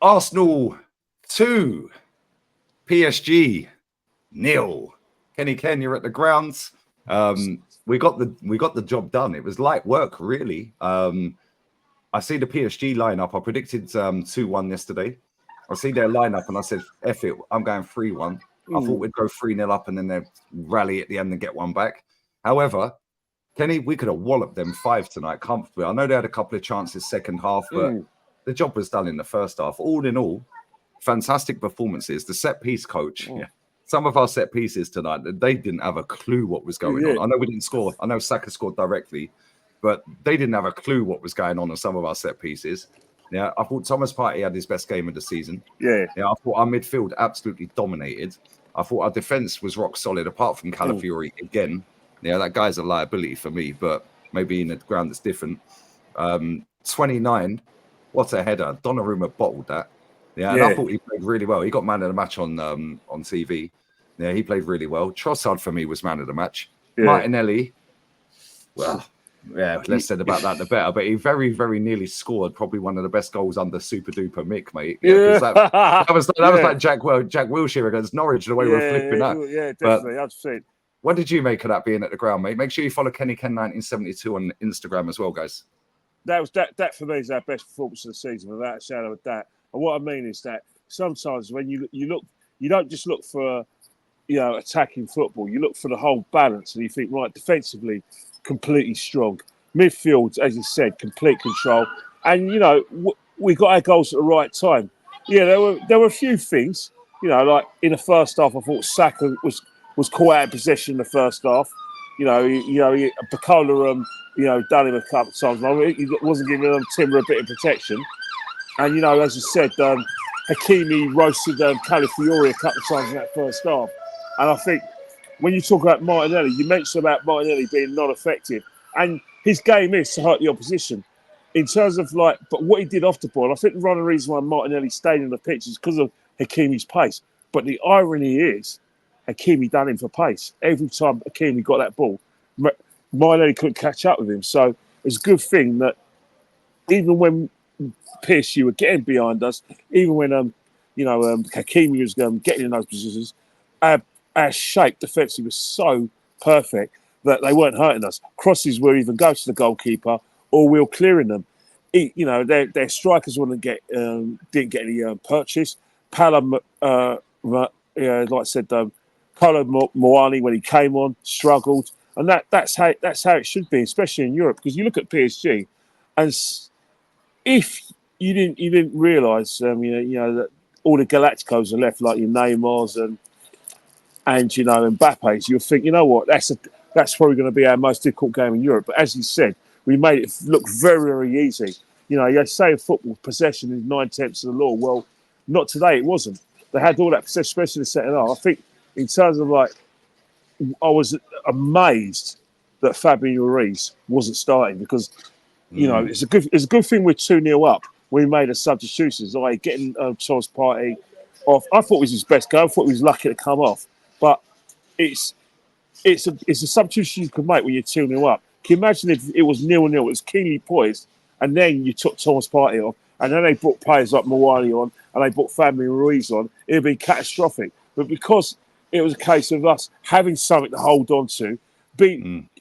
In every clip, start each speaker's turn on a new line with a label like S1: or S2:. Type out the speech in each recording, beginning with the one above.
S1: Arsenal 2, PSG 0. Kenny Ken, you're at the grounds. We got the job done. It was light work, really. I see the PSG lineup. I predicted 2-1 yesterday. I see their lineup and I said, F it, I'm going 3-1. I thought we'd go 3-0 up and then they'd rally at the end and get one back. However, Kenny, we could have walloped them 5 tonight comfortably. I know they had a couple of chances second half, but the job was done in the first half. All in all, fantastic performances. The set piece coach, some of our set pieces tonight, they didn't have a clue what was going on. I know we didn't score. I know Saka scored directly, but they didn't have a clue what was going on some of our set pieces. Yeah, I thought Thomas Partey had his best game of the season. Yeah, I thought our midfield absolutely dominated. I thought our defense was rock solid, apart from Calafiori again. Yeah, that guy's a liability for me, but maybe in the ground it's different. 29, what a header. Donnarumma bottled that. Yeah, and I thought he played really well. He got man of the match on TV. Yeah, he played really well. Trossard, for me, was man of the match. Martinelli, well, yeah, less said about that, the better. But he very, very nearly scored probably one of the best goals under Super Duper Mick, mate. Yeah, that was like Jack Wilshere against Norwich, the way we're flipping that.
S2: Yeah, definitely. I've seen.
S1: What did you make of that being at the ground, mate? Make sure you follow Kenny Ken 1972 on Instagram as well, guys.
S2: That for me is our best performance of the season, without a shadow of doubt. And what I mean is that sometimes when you look, you don't just look for attacking football. You look for the whole balance, and you think, right, defensively, completely strong. Midfield, as you said, complete control. And we got our goals at the right time. Yeah, there were a few things. Like in the first half, I thought Saka was caught out of possession in the first half. Bacola, done him a couple of times. He wasn't giving Timber a bit of protection. And, as you said, Hakimi roasted Calafiori a couple of times in that first half. And I think when you talk about Martinelli, you mentioned about Martinelli being not effective. And his game is to hurt the opposition. In terms of but what he did off the ball, I think one of the reasons why Martinelli stayed in the pitch is because of Hakimi's pace. But the irony is, Hakimi done him for pace. Every time Hakimi got that ball, Martinelli couldn't catch up with him. So it's a good thing that even when PSG were getting behind us, even when Hakimi was getting in those positions, our shape defensively was so perfect that they weren't hurting us. Crosses were even go to the goalkeeper or we were clearing them. Their strikers didn't get any purchase. Like I said, Paulo Moani, when he came on, struggled, and that's how it should be, especially in Europe. Because you look at PSG, and if you didn't realise, that all the Galacticos are left, like your Neymars and Mbappe's, you'll think, that's probably going to be our most difficult game in Europe. But as you said, we made it look very, very easy. You say in football, possession is 9/10 of the law. Well, not today. It wasn't. They had all that possession, especially in the second half. I think in terms of I was amazed that Fabian Ruiz wasn't starting because, it's a good thing we're 2-0 up. We made a substitutions, getting Thomas Partey off. I thought it was his best go. I thought he was lucky to come off. But it's a substitution you can make when you're 2-0 up. Can you imagine if it was 0-0, it was keenly poised, and then you took Thomas Partey off, and then they brought players like Mawali on, and they brought Fabian Ruiz on, it would be catastrophic. But because it was a case of us having something to hold on to,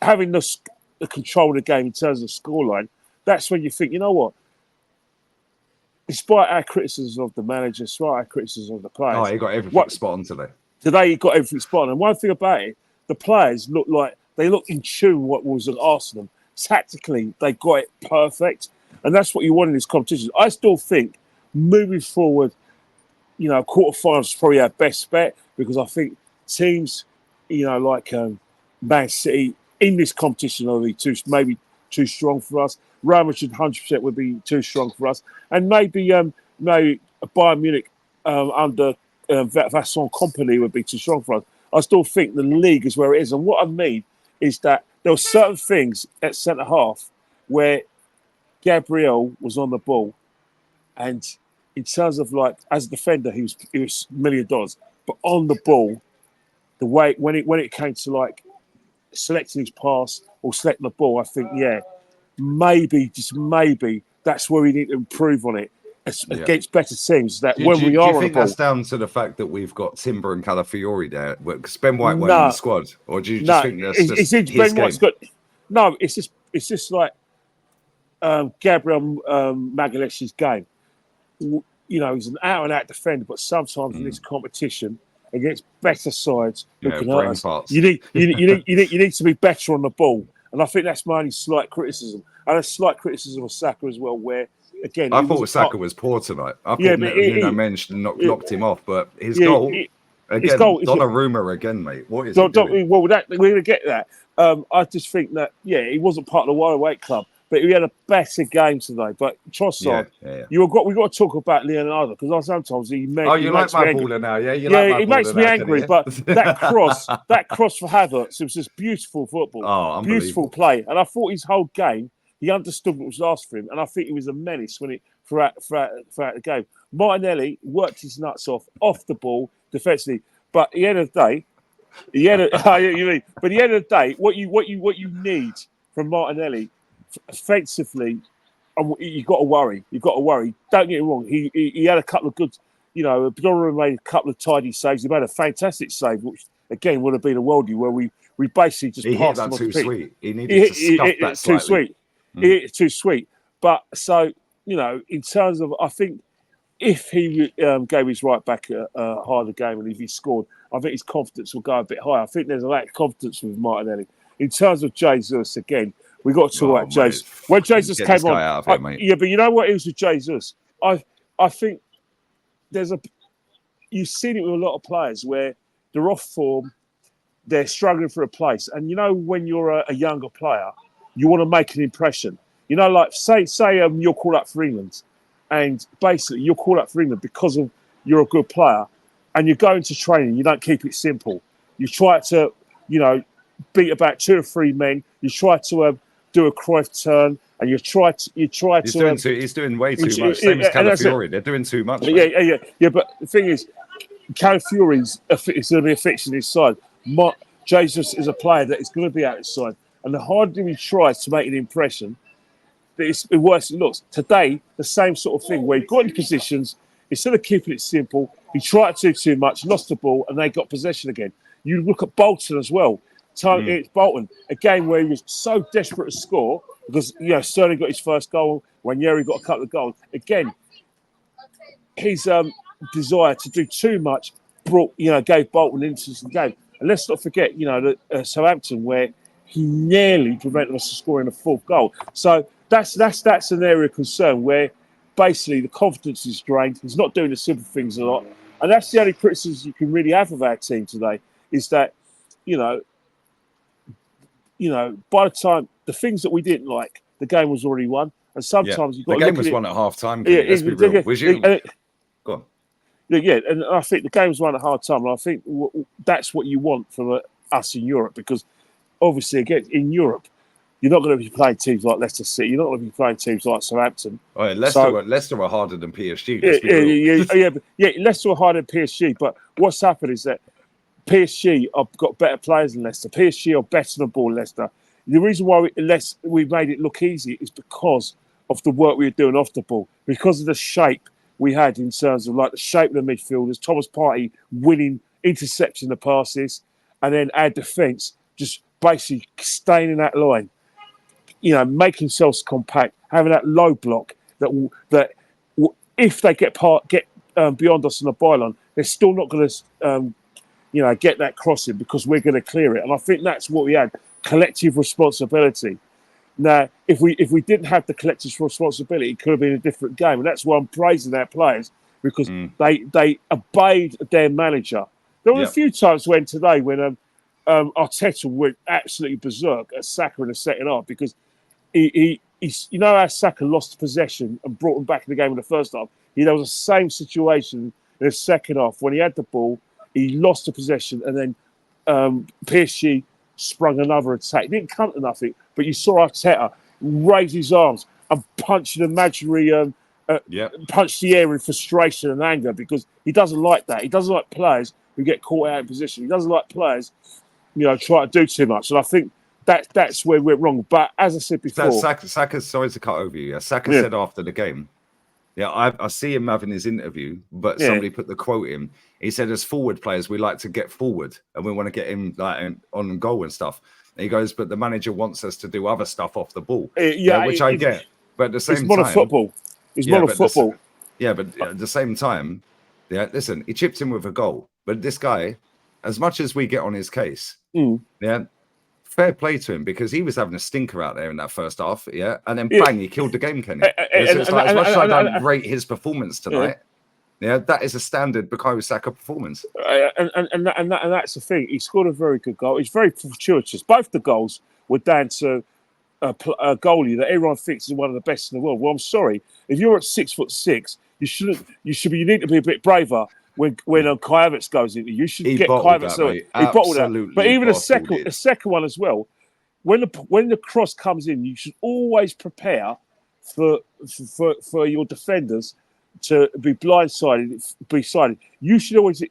S2: having the control of the game in terms of scoreline, that's when you think, you know what? Despite our criticism of the manager, despite our criticism of the players...
S1: Oh, he got everything spot on today.
S2: Today, he got everything spot on. And one thing about it, the players look in tune with what was at Arsenal. Tactically, they got it perfect. And that's what you want in this competition. I still think, moving forward, quarterfinals is probably our best bet because I think teams, like Man City in this competition are maybe too strong for us. Real Madrid 100% would be too strong for us, and maybe Bayern Munich under Vincent Kompany would be too strong for us. I still think the league is where it is, and what I mean is that there were certain things at centre half where Gabriel was on the ball, and in terms of as a defender, he was $1 million. But on the ball, the way when it came to selecting his pass or selecting the ball, I think maybe just maybe that's where we need to improve on it. against better teams that
S1: Do
S2: when we
S1: you
S2: are on the
S1: think
S2: ball.
S1: that's down to the fact that we've got Timber and Calafiori there? Because Ben White weren't in
S2: No,
S1: the squad, or do you just
S2: no,
S1: think that's just
S2: it's
S1: his
S2: Ben White's
S1: game?
S2: got. No, it's just like Gabriel Magalhaes's game. You know, he's an out-and-out defender, but sometimes in this competition against better sides who
S1: Yeah,
S2: can hurt
S1: brain
S2: us,
S1: parts.
S2: you need to be better on the ball. And I think that's my only slight criticism. And a slight criticism of Saka as well, where again
S1: I
S2: he
S1: thought
S2: was
S1: Saka was poor tonight. I
S2: Yeah,
S1: thought
S2: but
S1: Nuno Mensch knocked him off, but his
S2: yeah,
S1: goal
S2: his
S1: again,
S2: goal is
S1: Donnarumma again, mate. What is he doing?
S2: well, we're going to get that. I just think that he wasn't part of the wide weight club, but he had a better game today. But Trossard,
S1: Yeah.
S2: we got to talk about Leonardo because sometimes he
S1: Oh,
S2: he
S1: you
S2: makes
S1: like
S2: me
S1: my
S2: angry.
S1: baller now, yeah? You like my
S2: He
S1: baller
S2: makes me
S1: now,
S2: angry.
S1: Kenny,
S2: But
S1: yeah?
S2: that cross for Havertz, it was just beautiful football,
S1: Oh,
S2: beautiful
S1: unbelievable.
S2: play, and I thought his whole game he understood what was asked for him, and I think he was a menace throughout the game. Martinelli worked his nuts off the ball defensively, but at the end of the day. But at the end of the day, what you need from Martinelli offensively, you've got to worry. You've got to worry. Don't get me wrong. He had a couple of good, Donnarumma made a couple of tidy saves. He made a fantastic save, which again would have been a worldie where we basically just
S1: He hit
S2: passed him
S1: that
S2: off the
S1: too
S2: pitch.
S1: sweet. He needed to scuff that
S2: Too
S1: slightly.
S2: sweet. He hit it too sweet. But so in terms of, I think if he gave his right back a harder game and if he scored, I think his confidence will go a bit higher. I think there's a lack of confidence with Martinelli. In terms of Jesus, again, we got to talk about Jesus. When Jesus
S1: Get
S2: came
S1: this guy
S2: on,
S1: out of here, mate.
S2: yeah, but you know what it was with Jesus? I think you've seen it with a lot of players where they're off form, they're struggling for a place, and when you're a younger player, you want to make an impression. Like say you're called up for England, and basically you're called up for England because of you're a good player, and you go into training, you don't keep it simple. You try to, beat about 2 or 3 men. You try to do a Cruyff turn, and you try to.
S1: He's doing way too much. Same as Calafiori. They're doing too much.
S2: Yeah. But the thing is, Calafiori's is going to be a fix in his side. Jesus is a player that is going to be out his side, and the harder he tries to make an impression, the worse it looks. Today, the same sort of thing where he got in positions, instead of keeping it simple, he tried to do too much, lost the ball, and they got possession again. You look at Bolton as well. It's Bolton, a game where he was so desperate to score because Sterling got his first goal, Ranieri got a couple of goals. Again, his desire to do too much gave Bolton into the game. And let's not forget, that Southampton where he nearly prevented us from scoring a 4th goal. So that's an area of concern where basically the confidence is drained. He's not doing the simple things a lot, and that's the only criticism you can really have of our team today. Is that by the time the things that we didn't like, the game was already won, and sometimes you've got
S1: the
S2: to
S1: game
S2: look
S1: was
S2: at
S1: won at half time. Let's be real. Was you? Go on.
S2: Yeah, and I think the game was won at half time, and I think that's what you want from us in Europe because obviously, again, in Europe, you're not going to be playing teams like Leicester City. You're not going to be playing teams like Southampton.
S1: Oh, yeah, Leicester are harder than PSG. Let's be
S2: real. Leicester are harder than PSG. But what's happened is that PSG have got better players than Leicester. PSG are better than ball Leicester. The reason why we made it look easy is because of the work we were doing off the ball, because of the shape we had in terms of like the shape of the midfielders, Thomas Partey winning, intercepting the passes, and then our defence just basically staying in that line, making themselves compact, having that low block that if they get beyond us on the byline, they're still not going to get that crossing because we're going to clear it. And I think that's what we had, collective responsibility. Now, if we didn't have the collective responsibility, it could have been a different game. And that's why I'm praising our players because they obeyed their manager. There were a few times when Arteta went absolutely berserk at Saka in the second half because how Saka lost possession and brought him back in the game in the first half. There was the same situation in the second half when he had the ball, he lost the possession, and then PSG sprung another attack. It didn't come to nothing, but you saw Arteta raise his arms and punch an imaginary punch the air in frustration and anger because he doesn't like that. He doesn't like players who get caught out in position. He doesn't like players, try to do too much. And I think that's where we're wrong. But as I said before,
S1: Saka, sorry to cut over you. Saka said after the game Yeah, I see him having his interview, but somebody put the quote in. He said, as forward players, we like to get forward and we want to get him like on goal and stuff. And he goes, but the manager wants us to do other stuff off the ball. Which I get. But at the same
S2: it's modern
S1: time,
S2: football. It's modern football.
S1: But at the same time, listen, he chipped in with a goal. But this guy, as much as we get on his case, fair play to him, because he was having a stinker out there in that first half, and then bang, he killed the game, Kenny. As much as I don't rate his performance tonight, that is a standard Bukayo Saka performance.
S2: And that's the thing. He scored a very good goal. It's very fortuitous. Both the goals were down to a goalie that everyone thinks is one of the best in the world. Well, I'm sorry, if you're at 6'6", you need to be a bit braver. When Kai Havertz goes in, you should get Kai Havertz. He bottled that. But even a second one as well. When the cross comes in, you should always prepare for your defenders to be blindsided. You should always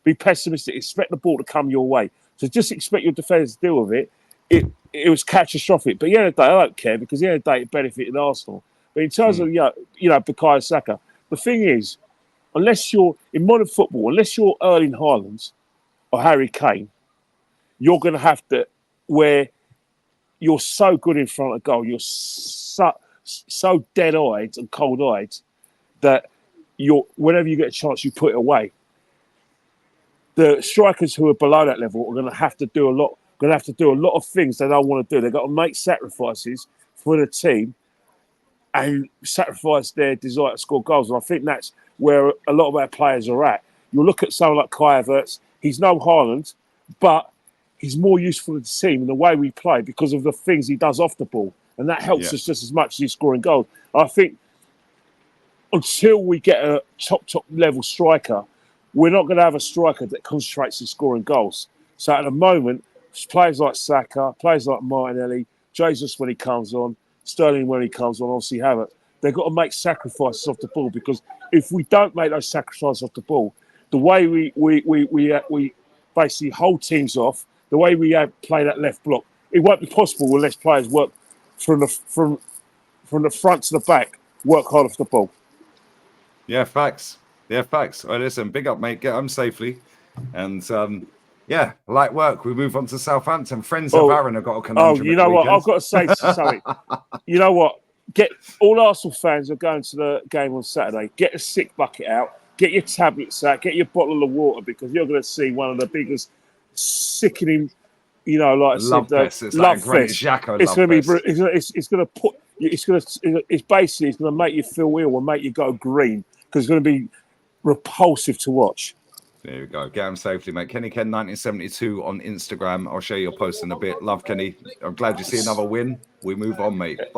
S2: be pessimistic, expect the ball to come your way. So just expect your defenders to deal with it. It was catastrophic. But at the end of the day, I don't care, because at the end of the day, it benefited Arsenal. But in terms of Bukayo Saka, the thing is, unless you're in modern football, unless you're Erling Haaland or Harry Kane, you're going to have to, where you're so good in front of goal, you're so dead-eyed and cold-eyed that whenever you get a chance, you put it away. The strikers who are below that level are going to have to do a lot. Going to have to do a lot of things they don't want to do. They've got to make sacrifices for the team and sacrifice their desire to score goals. And I think that's where a lot of our players are at. You look at someone like Kai Havertz. He's no Haaland, but he's more useful to the team in the way we play because of the things he does off the ball. And that helps us just as much as he's scoring goals. I think until we get a top level striker, we're not going to have a striker that concentrates on scoring goals. So at the moment, players like Saka, players like Martinelli, Jesus when he comes on, Sterling when he comes on, obviously Havertz, they've got to make sacrifices off the ball, because if we don't make those sacrifices off the ball, the way we basically hold teams off, the way we play that left block, it won't be possible unless players work from the front to the back, work hard off the ball.
S1: Yeah, facts. Yeah, facts. All right, listen, big up, mate. Get home safely. And light work. We move on to Southampton. Friends of Aaron have got a conundrum.
S2: You know what? I've got to say something. You know what? Get all Arsenal fans are going to the game on Saturday. Get a sick bucket out. Get your tablets out. Get your bottle of water, because you're going to see one of the biggest sickening, like I said, love fest. It's going to be. It's going to put. It's going to make you feel ill and make you go green, because it's going to be repulsive to watch.
S1: There you go. Get him safely, mate. Kenny Ken 1972 on Instagram. I'll share your post in a bit. Love, Kenny. I'm glad you see another win. We move on, mate.